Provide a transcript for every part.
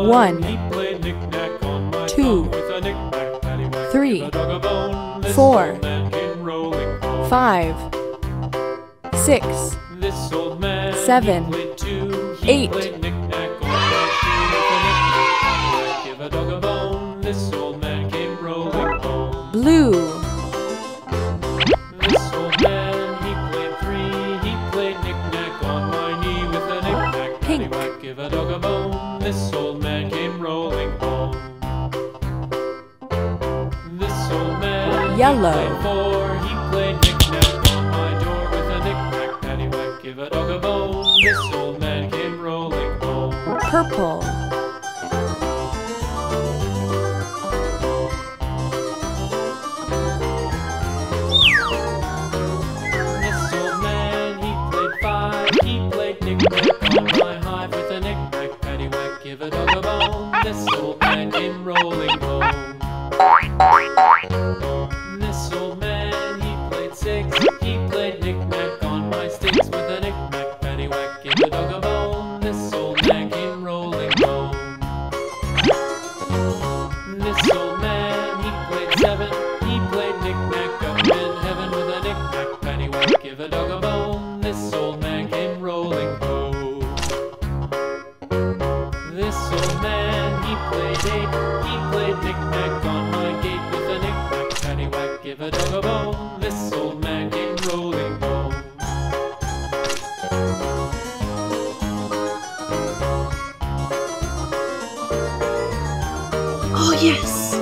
1, 2, 3, 4, 5, 6, 7, 8. Blue. This old man, he played 3. He played knick-knack on my knee with a knick-knack, paddywhack, give a dog a bone. This old man came rolling home. This old man, Yellow. he played 4. He played knick-knack on my door with a knick-knack, paddywhack, give a dog a bone. This old man came rolling home. Purple. Give a dog a bone. This old man came rolling home. This old man, he played 6. He played knick-knack on my sticks with a knick-knack, paddywhack, give a dog a bone. This old man came rolling home. This old man, he played 7. He played knick-knack up in heaven with a knick-knack, paddywhack, give a dog a bone. This old man came rolling home. This old man, he played 8. He played knick-knack on my gate with a knick-knack, paddywhack, give a dog a bone. This old man came rolling home. Oh yes!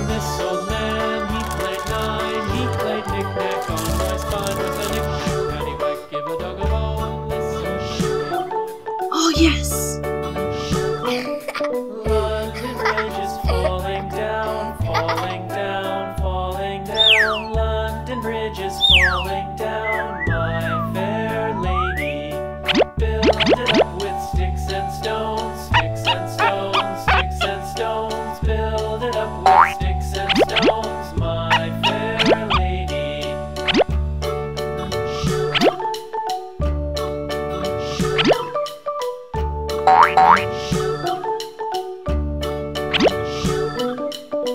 This old man, he played 9. He played knick-knack on my spine with a knick-knack, paddywhack, give a dog a bone. This old man came rolling home. Oh yes! London Bridge is falling down, falling down, falling down. London Bridge is falling down, my fair lady. Build it up with sticks and stones, sticks and stones, sticks and stones. Build it up with sticks and stones, my fair lady.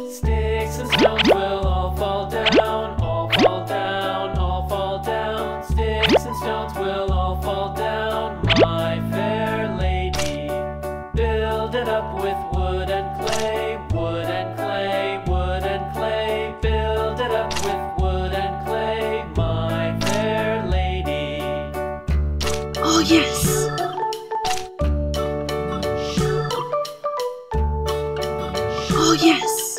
Sticks and stones will all fall down, all fall down, all fall down. Sticks and stones will all fall down, my fair lady. Build it up with wood and clay, wood and clay, wood and clay. Build it up with wood and clay, my fair lady. Oh yes! Oh yes!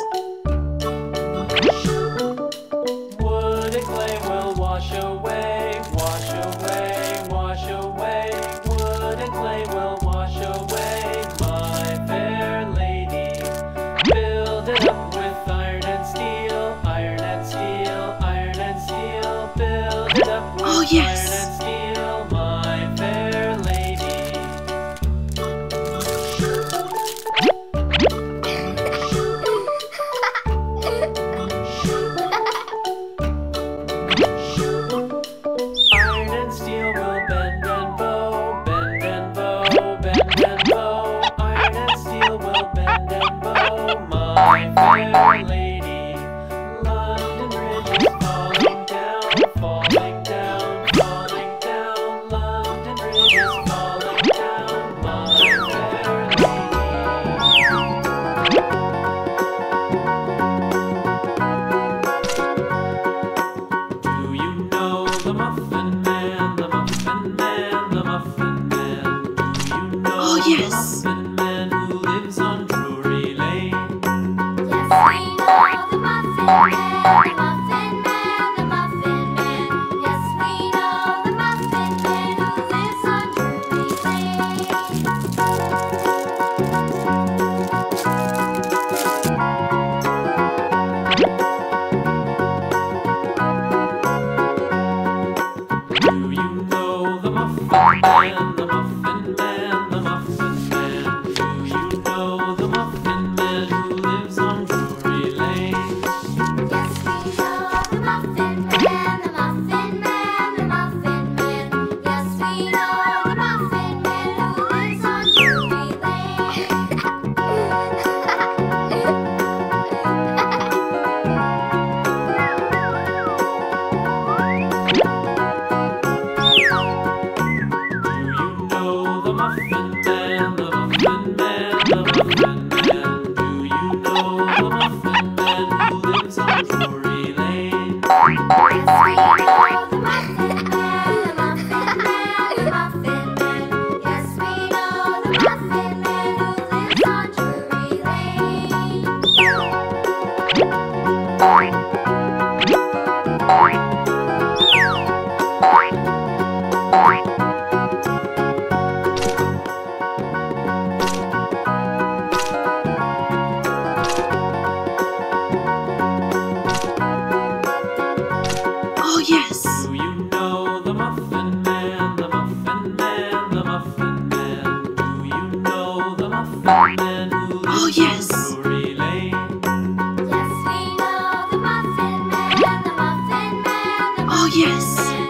Wood and clay will wash away, wash away, wash away. Wood and clay will wash away, my fair lady. Build it up with iron and steel, iron and steel, iron and steel. Build it up with Oh, yes. iron and steel, my fair lady. Iron and steel will bend and bow, bend and bow, bend and bow. Iron and steel will bend and bow, my fair lady. London Bridge is falling down, falling down, falling down. London Bridge is falling down, my fair lady. Do you know the Muffin Man, the Muffin Man, the Muffin Man? Do you know Oh, yes. the Muffin Man who lives on Drury Lane? Yes, we know the Muffin Man, the Muffin Man, the Muffin Man. Yes, we know the Muffin Man who lives on Drury Lane. Do you know the Muffin Man, the Muffin Man, the Muffin Man? Do you know the Muffin Man who lives on Drury Lane? Yes, we know Oh yes. Do you know the Muffin Man, the Muffin Man, the Muffin Man? Do you know the Muffin Man who lives Oh, yes. on Drury Lane? Yes, we know the Muffin Man, the Muffin Man, the Oh yes. Muffin Man.